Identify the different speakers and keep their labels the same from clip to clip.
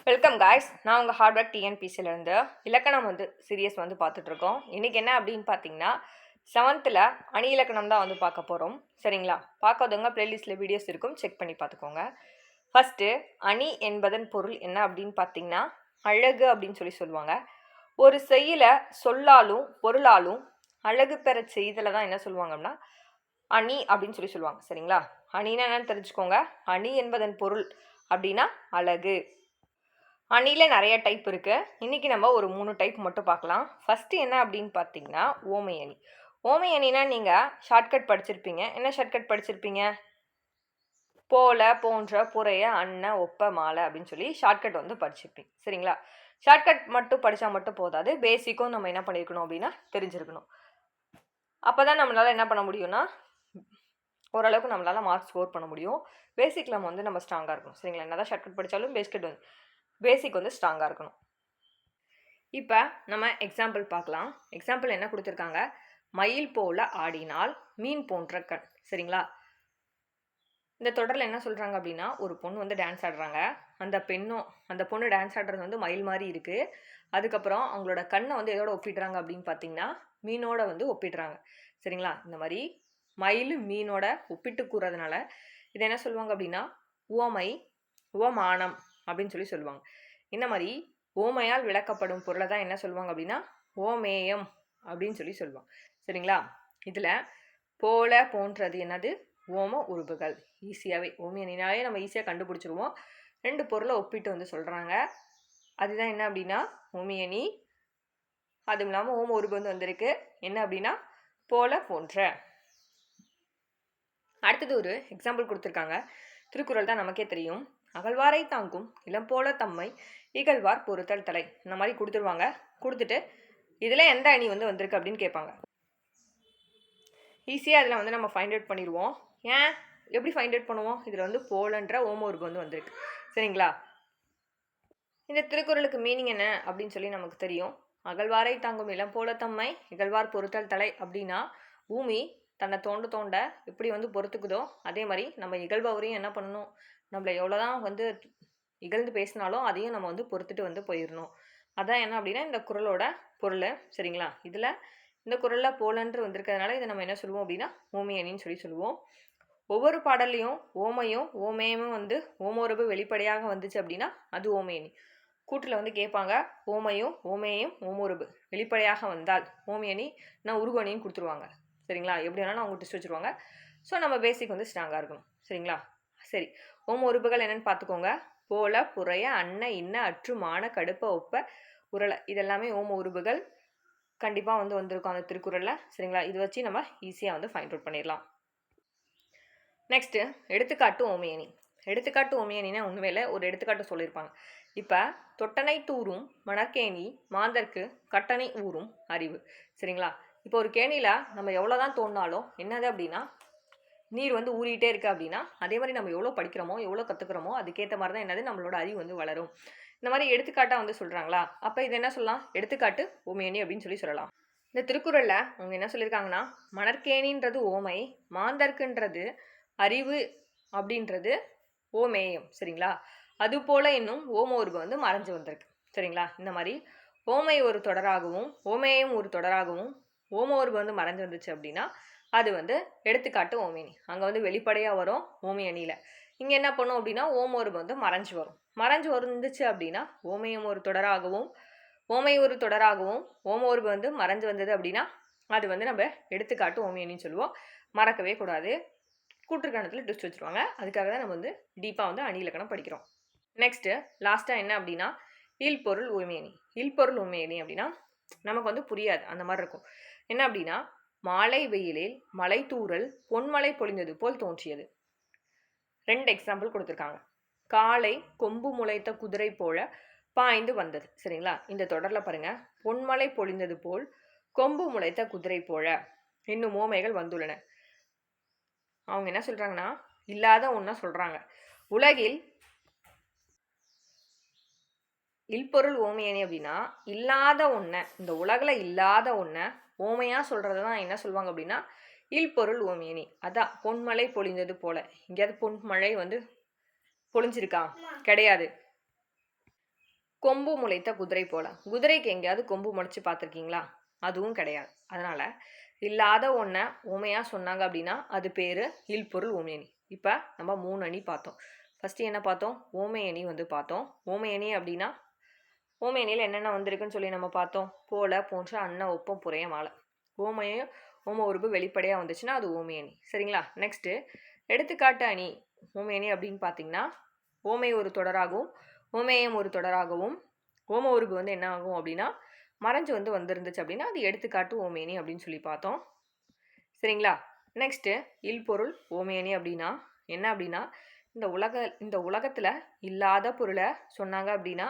Speaker 1: Welcome guys. நான் உங்கள் hardware டிஎன்பிசிலேருந்து இலக்கணம் சீரியஸ் பார்த்துட்ருக்கோம். இன்றைக்கி என்ன அப்படின்னு பார்த்தீங்கன்னா 7th அணி இலக்கணம் தான் பார்க்க போகிறோம். சரிங்களா? பார்க்காதவங்க ப்ளேலிஸ்ட்டில் வீடியோஸ் இருக்கும், செக் பண்ணி பார்த்துக்கோங்க. ஃபஸ்ட்டு அணி என்பதன் பொருள் என்ன அப்படின்னு பார்த்தீங்கன்னா அழகு அப்படின்னு சொல்லுவாங்க. ஒரு செய்யலை சொல்லாலும் பொருளாலும் அழகு பெற செய்தலை தான் என்ன சொல்லுவாங்க அப்படின்னா அணி அப்படின்னு சொல்லுவாங்க. சரிங்களா? அணின்னா என்னன்னு தெரிஞ்சுக்கோங்க. அணி என்பதன் பொருள் அப்படின்னா அழகு. அணியில் நிறைய டைப் இருக்குது. இன்றைக்கி நம்ம ஒரு 3 டைப் மட்டும் பார்க்கலாம். ஃபஸ்ட்டு என்ன அப்படின்னு பார்த்தீங்கன்னா ஓமை அணி. ஓமை அணினா நீங்கள் ஷார்ட்கட் படிச்சிருப்பீங்க. என்ன ஷார்ட்கட் படிச்சிருப்பீங்க? போல, போன்ற, புறைய, அன்ன, ஒப்ப, மாலை அப்படின்னு சொல்லி ஷார்ட்கட் படிச்சிருப்பீங்க. சரிங்களா? ஷார்ட்கட் மட்டும் படித்தா மட்டும் போதாது, பேசிக்கும் நம்ம என்ன பண்ணியிருக்கணும் அப்படின்னா தெரிஞ்சிருக்கணும். அப்போ தான் நம்மளால் என்ன பண்ண முடியும்னா ஓரளவுக்கு நம்மளால் மார்க் ஸ்கோர் பண்ண முடியும். பேசிக்கில் நம்ம ஸ்ட்ராங்காக இருக்கணும். சரிங்களா? என்ன தான் ஷார்ட்கட் படித்தாலும் பேசிக் ஸ்ட்ராங்காக இருக்கணும். இப்போ நம்ம எக்ஸாம்பிள் பார்க்கலாம். எக்ஸாம்பிள் என்ன கொடுத்துருக்காங்க? மயில் போல ஆடினால் மீன் போன்ற கண். சரிங்களா? இந்த தொடரில் என்ன சொல்கிறாங்க அப்படின்னா ஒரு பொண்ணு டான்ஸ் ஆடுறாங்க. அந்த பொண்ணு டான்ஸ் ஆடுறது மயில் மாதிரி இருக்குது. அதுக்கப்புறம் அவங்களோட கண்ணை எதோட ஒப்பிடுறாங்க அப்படின்னு பார்த்தீங்கன்னா மீனோட ஒப்பிடுறாங்க. சரிங்களா? இந்த மாதிரி மயில் மீனோட ஒப்பிட்டு கூறதுனால இதை என்ன சொல்லுவாங்க அப்படின்னா உவமை, உவமானம் அப்படின்னு சொல்லுவாங்க. இந்த மாதிரி ஓமையால் விளக்கப்படும் பொருளை தான் என்ன சொல்லுவாங்க அப்படின்னா ஓமேயம் அப்படின்னு சொல்லுவாங்க. சரிங்களா? இதில் போல, போன்றது என்னது? ஓம உருபுகள். ஈஸியாகவே ஓமியனினாலே நம்ம ஈஸியாக கண்டுபிடிச்சிருவோம். 2 பொருளை ஒப்பிட்டு சொல்கிறாங்க. அதுதான் என்ன அப்படின்னா ஓமியனி. அதுவும் இல்லாமல் ஓம உருபு வந்திருக்கு. என்ன அப்படின்னா போல, போன்ற. அடுத்தது ஒரு எக்ஸாம்பிள் கொடுத்துருக்காங்க. திருக்குறள் தான், நமக்கே தெரியும். அகழ்வாரை தாங்கும் இளம் போல தம்மை இகழ்வார் பொறுத்தல் தலை. இந்த மாதிரி கொடுத்துருவாங்க. கொடுத்துட்டு இதில் எந்த அணி வந்திருக்கு அப்படின்னு கேட்பாங்க. ஈஸியாக அதில் நம்ம ஃபைண்ட் அவுட் பண்ணிடுவோம். ஏன் எப்படி ஃபைண்ட் அவுட் பண்ணுவோம்? இதில் போலன்ற ஓம உருபு வந்திருக்கு. சரிங்களா? இந்த திருக்குறளுக்கு மீனிங் என்ன அப்படின்னு சொல்லி நமக்கு தெரியும். அகழ்வாரை தாங்கும் இளம் போல தம்மை இகழ்வார் பொறுத்தல் தலை அப்படின்னா பூமி தன்னை தோண்ட எப்படி பொறுத்துக்குதோ அதே மாதிரி நம்ம இகழ்பவரையும் என்ன பண்ணணும், நம்மளை எவ்வளோதான் இகழ்ந்து பேசினாலும் அதையும் நம்ம பொறுத்துட்டு போயிடணும். அதான் என்ன அப்படின்னா இந்த குறளோட பொருள். சரிங்களா? இதில் இந்த குறளில் போலன்று வந்திருக்கிறதுனால இதை நம்ம என்ன சொல்லுவோம் அப்படின்னா ஓமியனின்னு சொல்லுவோம். ஒவ்வொரு பாடல்லையும் ஓமையும் ஓமேயமும் ஓமோரபு வெளிப்படையாக வந்துச்சு அப்படின்னா அது ஓமையணி. கூட்டில் கேட்பாங்க ஓமையும் ஓமேயும் ஓமோரபு வெளிப்படையாக வந்தால் ஓமியணி நான் உருவணின்னு கொடுத்துருவாங்க. சரிங்களா? எப்படி வேணாலும் அவங்க டெஸ்ட் வச்சுருவாங்க. ஸோ நம்ம பேசிக் ஸ்ட்ராங்காக இருக்கணும். சரிங்களா? சரி, ஓம உருபுகள் என்னென்னு பார்த்துக்கோங்க. போல, புறைய, அன்ன, இன்ன, அற்று, மான, கடுப்ப, ஒப்ப, உரலை. இதெல்லாமே ஓம உருபுகள். கண்டிப்பாக வந்திருக்கும் அந்த திருக்குறளில். சரிங்களா? இதை வச்சு நம்ம ஈஸியாக ஃபைண்ட் அவுட் பண்ணிடலாம். நெக்ஸ்ட்டு எடுத்துக்காட்டு ஓமையணி. எடுத்துக்காட்டு ஓமையணினா உண்மையில் ஒரு எடுத்துக்காட்டு சொல்லியிருப்பாங்க. இப்போ தொட்டனை தூரும் மணற்கேணி மாந்தர்க்கு கட்டணை ஊறும் அறிவு. சரிங்களா? இப்போ ஒரு கேணியில் நம்ம எவ்வளோ தான் தோண்டினாலும் என்னது அப்படின்னா நீர் ஊறிட்டே இருக்குது அப்படின்னா அதே மாதிரி நம்ம எவ்வளோ படிக்கிறோமோ எவ்வளோ கற்றுக்குறோமோ அதுக்கேற்ற மாதிரி தான் என்னது நம்மளோட அறிவு வளரும். இந்த மாதிரி எடுத்துக்காட்டாக சொல்கிறாங்களா? அப்போ இது என்ன சொல்லலாம்? எடுத்துக்காட்டு ஓமையணி அப்படின்னு சொல்லலாம். இந்த திருக்குறளில் அவங்க என்ன சொல்லியிருக்காங்கன்னா மணற்கேணின்றது ஓமை, மாந்தர்க்குன்றது அறிவு அப்படின்றது ஓமேயம். சரிங்களா? அது போல் இன்னும் ஓம உருபு மறைஞ்சு வந்திருக்கு. சரிங்களா? இந்த மாதிரி ஓமை ஒரு தொடராகவும் ஓமேயம் ஒரு தொடராகவும் ஓம உருபு மறைஞ்சு வந்துச்சு அப்படின்னா அது எடுத்துக்காட்டு ஓமியணி. அங்கே வெளிப்படையாக வரும் ஓமியணியில். இங்கே என்ன பண்ணும் அப்படின்னா ஓம உருபு மறைஞ்சு வரும். மறைஞ்சு வந்துச்சு அப்படின்னா ஓமேயம் ஒரு தொடராகவும் ஓமை ஒரு தொடராகவும் ஓம உருபு மறைஞ்சு வந்தது அப்படின்னா அது நம்ம எடுத்துக்காட்டு ஓமியணின்னு சொல்லுவோம். மறக்கவே கூடாது. கூற்றுக்கணத்தில் டெஸ்ட் வச்சுருவாங்க. அதுக்காக தான் நம்ம டீப்பாக அணி இலக்கணம் படிக்கிறோம். நெக்ஸ்ட்டு லாஸ்ட்டாக என்ன அப்படின்னா இல்பொருள் ஓமையணி. இல்பொருள் ஓமையணி அப்படின்னா நமக்கு புரியாது, அந்த மாதிரி இருக்கும். என்ன அப்படின்னா மாலை வெயிலில் மலை தூறல் பொன்மலை பொழிந்தது போல் தோன்றியது. 2 எக்ஸாம்பிள் கொடுத்துருக்காங்க. காலை கொம்பு முளைத்த குதிரை போல பாய்ந்து வந்தது. சரிங்களா? இந்த தொடரில் பாருங்க, பொன்மலை பொழிந்தது போல், கொம்பு முளைத்த குதிரை போல இன்னும் ஓமைகள் வந்துள்ளன. அவங்க என்ன சொல்றாங்கன்னா இல்லாத ஒன்றா சொல்றாங்க. உலகில் இல்பொருள் ஓமையணி அப்படின்னா இல்லாத ஒன்றை, இந்த உலகில் இல்லாத ஒன்றை ஓமையாக சொல்கிறது தான் என்ன சொல்லுவாங்க அப்படின்னா இல்பொருள் ஓமையணி. அதான் பொன்மலை பொழிந்தது போல. எங்கேயாவது பொன்மழை பொழிஞ்சிருக்கா? கிடையாது. கொம்பு முளைத்த குதிரை போல. குதிரைக்கு எங்கேயாவது கொம்பு முளைச்சு பார்த்துருக்கீங்களா? அதுவும் கிடையாது. அதனால இல்லாத ஒன்றை ஊமையா சொன்னாங்க அப்படின்னா அது பேர் இல்பொருள் ஓமையணி. இப்போ நம்ம 3 அணி பார்த்தோம். ஃபஸ்ட்டு என்ன பார்த்தோம்? ஓமையணி வந்து பார்த்தோம். ஓமையணி அப்படின்னா ஓமையணியில் என்னென்ன வந்திருக்குன்னு சொல்லி நம்ம பார்த்தோம். போல, போன்ற, அன்ன, ஒப்பம், புரைய, மாலை. ஓமையும் ஓம உருபு வெளிப்படையாக வந்துச்சுன்னா அது ஓமையணி. சரிங்களா? நெக்ஸ்ட்டு எடுத்துக்காட்டு அணி ஓமையணி அப்படின்னு பார்த்தீங்கன்னா ஓமை ஒரு தொடராகவும் ஓமேயம் ஒரு தொடராகவும் ஓம உருபு வந்து என்ன ஆகும் அப்படின்னா மறைஞ்சு வந்து வந்திருந்துச்சு அப்படின்னா அது எடுத்துக்காட்டு ஓமையணி அப்படின்னு சொல்லி பார்த்தோம். சரிங்களா? நெக்ஸ்ட்டு இல்பொருள் ஓமையணி அப்படின்னா என்ன அப்படின்னா இந்த உலகத்தில் இல்லாத பொருளை சொன்னாங்க அப்படின்னா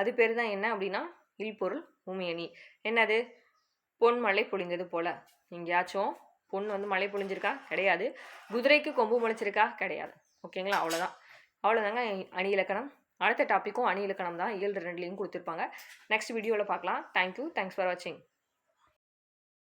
Speaker 1: அது பேர் தான் என்ன அப்படின்னா இல்பொருள் ஓமையணி. என்னது? பொன் மழை பொழிந்தது போல. எங்கேயாச்சும் பொன் வந்து மழை பொழிஞ்சிருக்கா? கிடையாது. குதிரைக்கு கொம்பு முளைச்சிருக்கா? கிடையாது. ஓகேங்களா? அவ்வளோதாங்க அணி இலக்கணம். அடுத்த டாப்பிக்கும் அணி இலக்கணம் தான். இயல் 2லையும் கொடுத்துருப்பாங்க. நெக்ஸ்ட் வீடியோவில் பார்க்கலாம். தேங்க்யூ. தேங்க்ஸ் ஃபார் வாட்சிங்.